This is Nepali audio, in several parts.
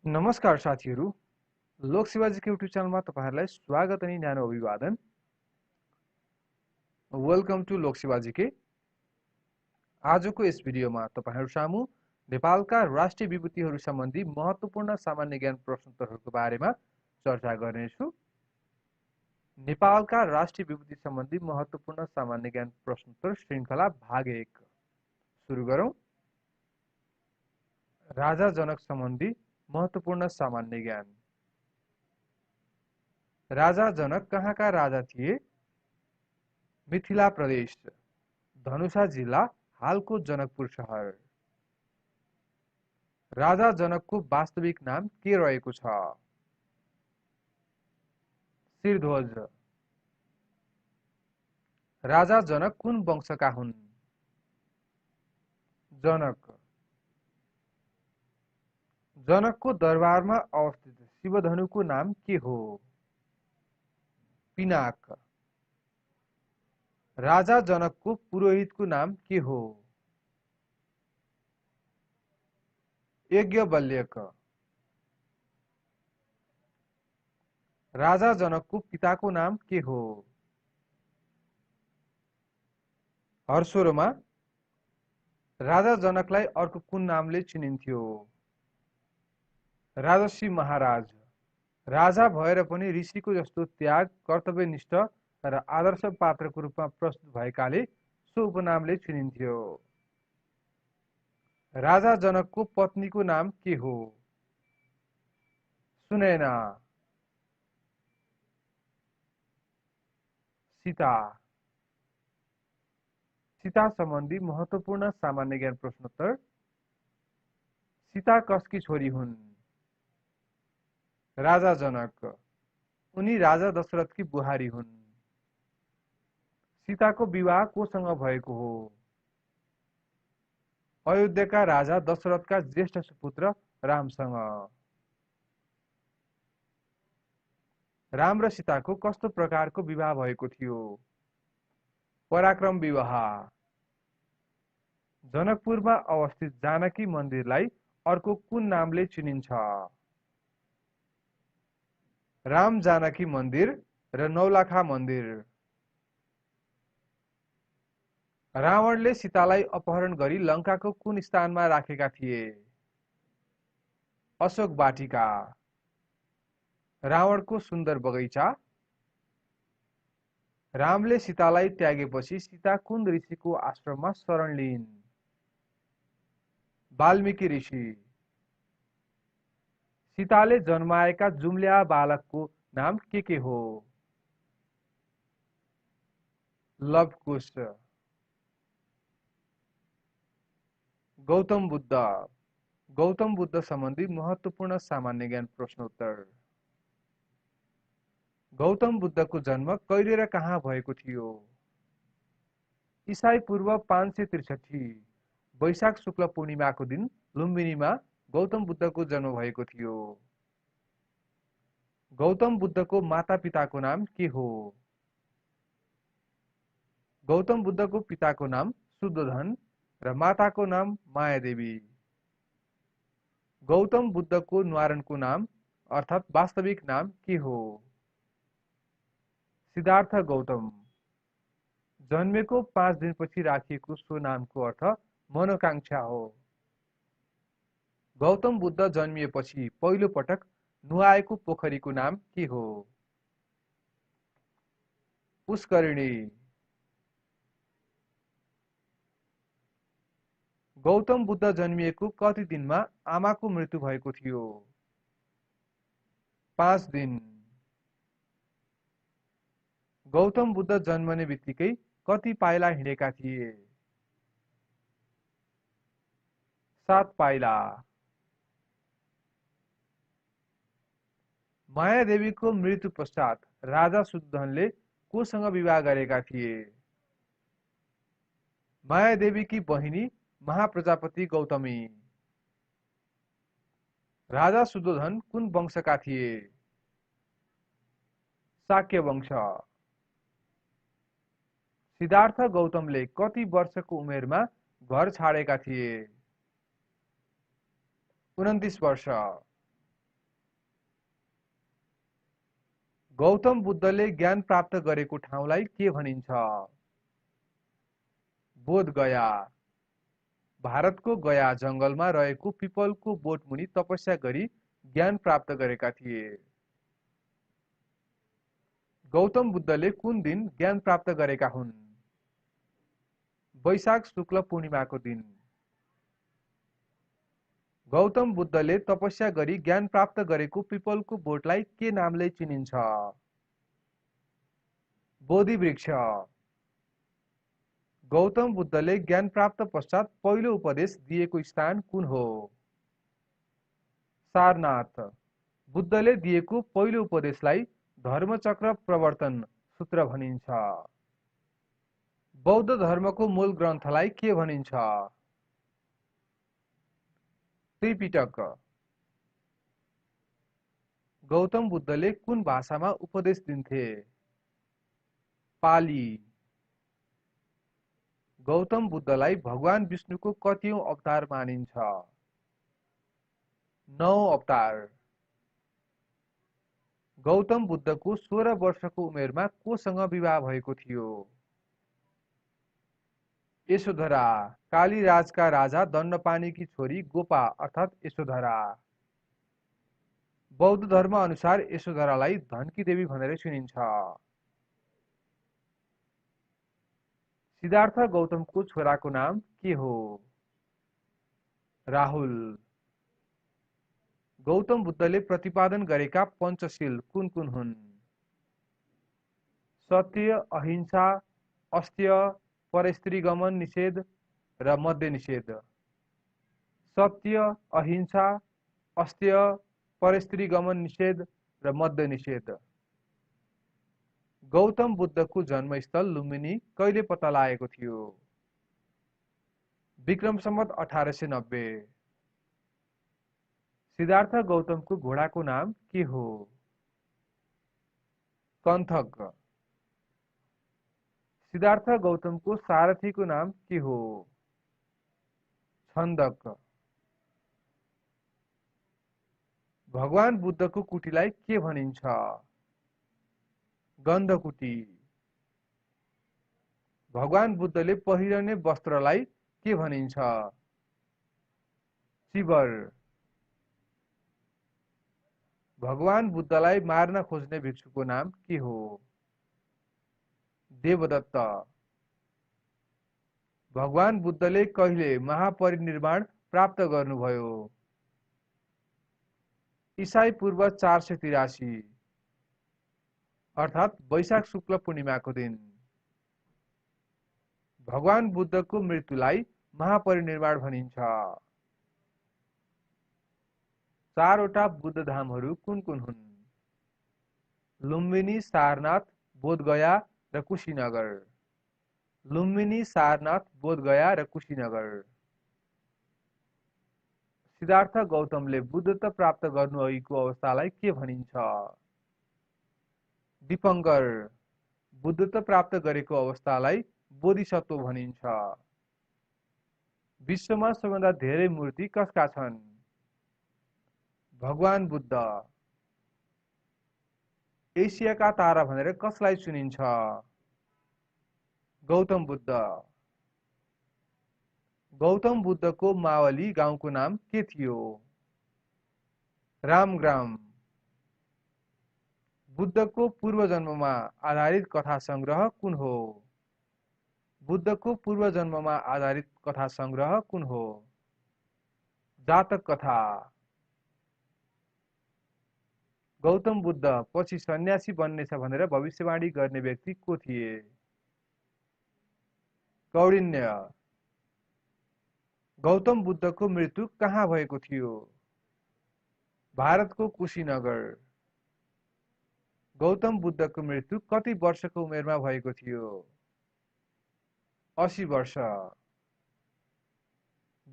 नमस्कार साथीहरू, लोक शिवाजीको युट्युब च्यानलमा तपाईहरुलाई स्वागत अनि न्यानो अभिवादन। वेलकम टु लोक शिवाजीके। आजको यस भिडियोमा तपाईहरु सामु नेपालका राष्ट्रिय विभूतिहरू सम्बन्धी महत्त्वपूर्ण सामान्य ज्ञान प्रश्नोत्तरहरूको बारेमा चर्चा गर्नेछु। नेपालका राष्ट्रिय विभूति सम्बन्धी महत्त्वपूर्ण सामान्य ज्ञान प्रश्नोत्तर श्रृंखला भाग 1 सुरु गरौं। राजा जनक सम्बन्धी महत्त्वपूर्ण सामान्य ज्ञान। राजा जनक कहाँका राजा थिए? मिथिला प्रदेश, धनुषा जिल्ला, हालको जनकपुर शहर। राजा जनकको वास्तविक नाम के रहेको छ? शिरध्वज। राजा जनक कुन वंशका हुन्? जनक। जनकको दरबारमा अवस्थित शिवधनुको नाम के हो? पिनाक। राजा जनकको पुरोहितको नाम के हो? यज्ञवल्क्य। राजा जनकको पिताको नाम के हो? हर्षोर्मा। राजा जनकलाई अर्को कुन नामले चिनिन्थ्यो? राजर्षि महाराज। राजा भएर पनि ऋषिको जस्तो त्याग, कर्तव्यनिष्ठ र आदर्श पात्रको रूपमा प्रस्तुत भएकाले सो उपनामले चिनिन्थ्यो। राजा जनकको पत्नीको नाम के हो? सुनैना। सीता। सीता सम्बन्धी महत्त्वपूर्ण सामान्य ज्ञान प्रश्नोत्तर। सीता कसकी छोरी हुन्? राजा जनक। उनी राजा दशरथकी बुहारी हुन्। सीताको विवाह कोसँग भएको हो? अयोध्याका राजा दशरथका ज्येष्ठ सुपुत्र रामसँग। राम र सीताको कस्तो प्रकारको विवाह भएको थियो? पराक्रम विवाह। जनकपुरमा अवस्थित जानकी मन्दिरलाई अर्को कुन नामले चिनिन्छ? राम जानकी मन्दिर र नौलाखा मन्दिर। रावणले सीतालाई अपहरण गरी लङ्काको कुन स्थानमा राखेका थिए? अशोक वाटिका। रावणको सुन्दर बगैँचा। रामले सीतालाई त्यागेपछि सीता कुन ऋषिको आश्रममा शरण लिइन्? वाल्मीकि ऋषि। सीताले जन्माएका जुम्ल्या बालकको नाम के हो? लवकुश। गौतम बुद्ध। गौतम बुद्ध सम्बन्धी महत्त्वपूर्ण सामान्य ज्ञान प्रश्नोत्तर। गौतम बुद्धको जन्म कहिले र कहाँ भएको थियो? ईसाई पूर्व 563 वैशाख शुक्ल पूर्णिमाको दिन लुम्बिनीमा गौतम बुद्धको जन्म भएको थियो। गौतम बुद्धको माता-पिताको नाम के हो? गौतम बुद्धको पिताको नाम शुद्धोधन र माताको नाम मायादेवी। गौतम बुद्धको न्वारानको नाम अर्थात् वास्तविक नाम के हो? सिद्धार्थ गौतम। जन्मेको 5 दिनपछि राखिएको सो नामको अर्थ मनोकांक्षा हो। गौतम बुद्ध जन्मिएपछि पहिलो पटक नुहाएको पोखरीको नाम के हो? पुष्करिणी। गौतम बुद्ध जन्मिएको कति दिनमा आमाको मृत्यु भएको थियो? 5 दिन। गौतम बुद्ध जन्मने बित्तिकै कति पाइला हिँडेका थिए? 7 पाइला। मायादेवीको मृत्यु पश्चात राजा शुद्धोधनले कोसँग विवाह गरेका थिए? मायादेवीकी बहिनी महाप्रजापति गौतमी। राजा शुद्धोधन कुन वंशका थिए? शाक्य वंश। सिद्धार्थ गौतमले कति वर्षको उमेरमा घर छाडेका थिए? 29 वर्ष। गौतम बुद्धले ज्ञान प्राप्त गरेको ठाउँलाई के भनिन्छ? बोध गया। भारतको गया जंगलमा रहेको पिपलको बोटमुनि तपस्या गरी ज्ञान प्राप्त गरेका थिए। गौतम बुद्धले कुन दिन ज्ञान प्राप्त गरेका हुन्? वैशाख शुक्ल पूर्णिमाको दिन। गौतम बुद्धले तपस्या गरी ज्ञान प्राप्त गरेको पिपलको बोटलाई के नामले चिनिन्छ? बोधि वृक्ष। गौतम बुद्धले ज्ञान प्राप्त पश्चात पहिलो उपदेश दिएको स्थान कुन हो? सारनाथ। बुद्धले दिएको पहिलो उपदेशलाई धर्मचक्र प्रवर्तन सूत्र भनिन्छ। बौद्ध धर्मको मूल ग्रन्थलाई के भनिन्छ? त्रिपिटक। गौतम बुद्धले कुन भाषामा उपदेश दिन्थे? पाली। गौतम बुद्धलाई भगवान विष्णुको कतिऔं अवतार मानिन्छ? 9 अवतार। गौतम बुद्धको 16 वर्षको उमेरमा कोसँग विवाह भएको थियो? यशोधरा। कालीराजका राजा दण्डपानीकी छोरी गोपा अर्थात् यशोधरा। बौद्ध धर्म अनुसार यशोधरालाई धनकी देवी भनेर चिनिन्छ। सिद्धार्थ गौतमको छोराको नाम के हो? राहुल। गौतम बुद्धले प्रतिपादन गरेका पञ्चशील कुन कुन हुन्? सत्य, अहिंसा, अस्त्य, परस्त्रीगमन निषेध र मद्य निषेध। सत्य, अहिंसा, अस्त्य, परस्त्रीगमन निषेध र मद्य निषेध। गौतम बुद्धको जन्मस्थल लुम्बिनी कहिले पत्ता लागेको थियो? विक्रम सम्वत 1890। सिद्धार्थ गौतमको घोडाको नाम के हो? कन्थक। सिद्धार्थ गौतमको सारथीको नाम के हो? छन्दक। भगवान बुद्धको कुटीलाई के भनिन्छ? गन्धकुटी। भगवान बुद्धले पहिरने वस्त्रलाई के भनिन्छ? चिबर। भगवान बुद्धलाई मार्न खोज्ने भिक्षुको नाम के हो? देवदत्त। भगवान बुद्धले कहिले महापरिनिर्वाण प्राप्त गर्नुभयो? ईसाई पूर्व 483 अर्थात् वैशाख शुक्ल पूर्णिमाको दिन। भगवान बुद्धको मृत्युलाई महापरिनिर्वाण भनिन्छ। 4 वटा बुद्ध धामहरू कुन कुन हुन्? लुम्बिनी, सारनाथ, बोधगया र कुशीनगर। लुम्बिनी, सारनाथ, बोधगया र कुशीनगर। सिद्धार्थ गौतमले बुद्धत्व प्राप्त गर्नुअघिको अवस्थालाई के भनिन्छ? दीपङ्कर। बुद्धत्व प्राप्त गरेको अवस्थालाई बोधिसत्व भनिन्छ। विश्वमा सबैभन्दा धेरै मूर्ति कसका छन्? भगवान बुद्ध। एसियाका तारा भनेर कसलाई चुनिन्छ? गौतम बुद्ध। गौतम बुद्धको मावली गाउँको नाम के थियो? रामग्राम। बुद्धको पूर्व जन्ममा आधारित कथा संग्रह कुन हो? बुद्धको पूर्व जन्ममा आधारित कथा संग्रह कुन हो? जातक कथा। गौतम बुद्ध पछि सन्यासी बन्नेछ भनेर भविष्यवाणी गर्ने व्यक्ति को थिए? कौडिन्य। गौतम बुद्धको मृत्यु कहाँ भएको थियो? भारतको कुशीनगर। गौतम बुद्धको मृत्यु कति वर्षको उमेरमा भएको थियो? 80 वर्ष।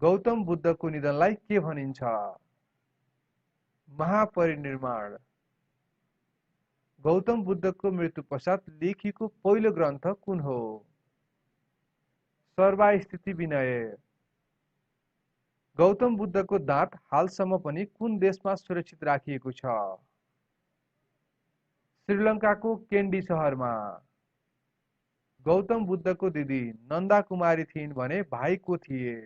गौतम बुद्धको निधनलाई के भनिन्छ? महापरिनिर्वाण। गौतम बुद्धको मृत्यु पश्चात लेखिएको पहिलो ग्रन्थ कुन हो? सर्वास्थिति विनय। गौतम बुद्धको दाँत हालसम्म पनि कुन देशमा सुरक्षित राखिएको छ? श्रीलङ्काको केन्डी सहरमा गौतम बुद्धको दिदी नन्दा कुमारी थिइन् भने भाइ को थिए?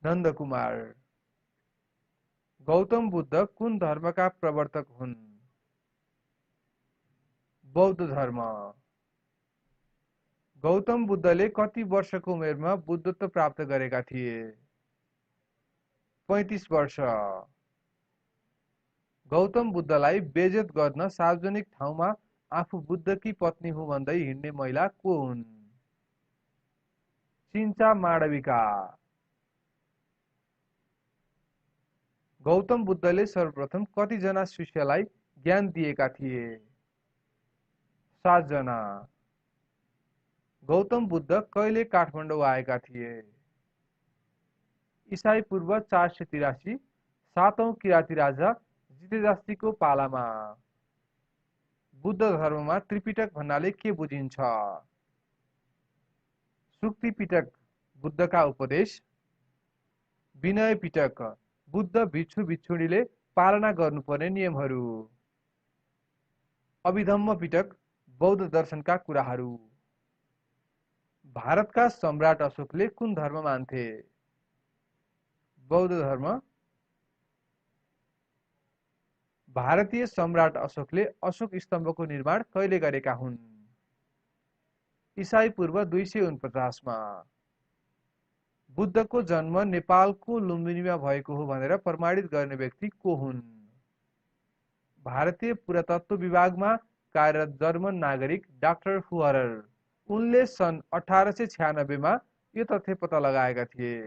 नन्द कुमार। गौतम बुद्ध कुन धर्मका प्रवर्तक हुन्? बौद्ध धर्म। गौतम बुद्धले कति वर्षको उमेरमा बुद्धत्व प्राप्त गरेका थिए? 35 वर्ष। गौतम बुद्धलाई बेइज्जत गर्न सार्वजनिक ठाउँमा आफू बुद्धकी पत्नी हुँ भन्दै हिँड्ने महिला को हुन्? चिन्चा माडविका। गौतम बुद्धले सर्वप्रथम कति जना शिष्यलाई ज्ञान दिएका थिए? 7 जना। गौतम बुद्ध कहिले काठमाडौँ आएका थिए? ईसाई पूर्व 483 सातौं किराती राजा जितेजास्तीको पालामा। बुद्ध धर्ममा त्रिपिटक भन्नाले के बुझिन्छ? सुक्ति पिटक बुद्धका उपदेश, विनय पिटक बुद्ध भिक्षु भिक्षुणीले पालना गर्नुपर्ने नियमहरू, अभिधम्म पिटक बौद्ध दर्शनका कुराहरू। भारतका सम्राट अशोकले कुन धर्म मान्थे? बौद्ध धर्म। भारतीय सम्राट अशोकले अशोक स्तम्भको निर्माण कहिले गरेका हुन्? ईसाई पूर्व 249 मा। बुद्धको जन्म नेपालको लुम्बिनीमा भएको हो भनेर प्रमाणित गर्ने व्यक्ति को हुन्? भारतीय पुरातत्व विभागमा कार्यरत जर्मन नागरिक डाक्टर फुहरर। उनले सन् 1896 मा यो तथ्य पत्ता लगाएका थिए।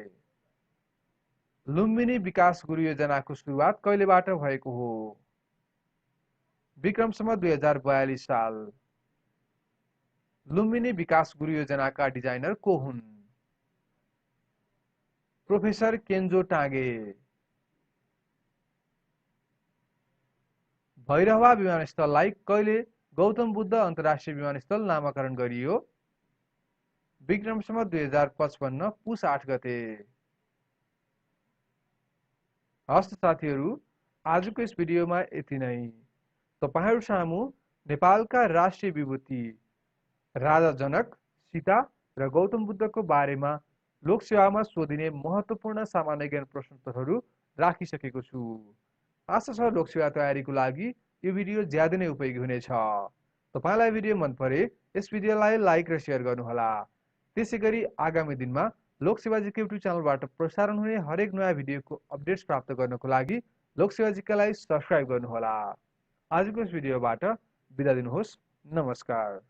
लुम्बिनी विकास गुरु योजनाको सुरुवात कहिलेबाट भएको हो? विक्रमसम्म 2042 साल। लुम्बिनी विकास गुरु योजनाका डिजाइनर को हुन्? प्रोफेसर केन्जो टागे। भैरहवा विमानस्थललाई कहिले गौतम बुद्ध अन्तर्राष्ट्रिय विमानस्थल नामाकरण गरियो? विक्रमसम्म 2055 पुस 8 गते। हस्त साथीहरू, आजको यस भिडियोमा यति नै। तपाईहरु सामु नेपालका राष्ट्रिय विभूति राजा जनक, सीता र गौतम बुद्धको बारेमा लोकसेवामा सोधिने महत्त्वपूर्ण सामान्य ज्ञान प्रश्नोत्तरहरू राखिसकेको छु। आशा छ लोकसेवा तयारीको लागि यो भिडियो ज्यादै नै उपयोगी हुनेछ। तपाईलाई भिडियो मन परे यस भिडियोलाई लाइक र शेयर गर्नुहोला। त्यसैगरी आगामी दिनमा लोकसेवा जीके युट्युब च्यानलबाट प्रसारण हुने हरेक नयाँ भिडियोको अपडेट्स प्राप्त गर्नको लागि लोकसेवा जीकेलाई सब्स्क्राइब गर्नुहोला। आजको यस भिडियोबाट बिदा दिनुहोस्। नमस्कार।